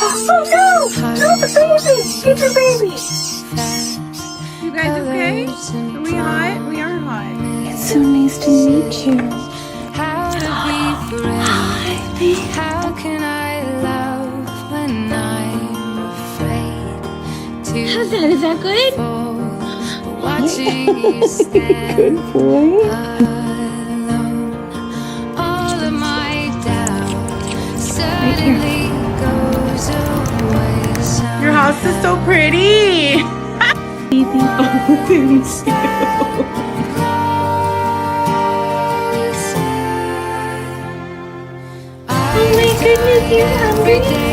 Oh no! No, the baby! Get your baby! You guys okay? Are we hot? We are hot. It's so nice to meet you. How to be free? How can I love when I'm afraid to How's that? Is that good? fall? Watching you stand Good boy. alone. All of my doubt suddenly goes away. Your house is so pretty. Baby. Oh, thank you. Oh my goodness, you're hungry?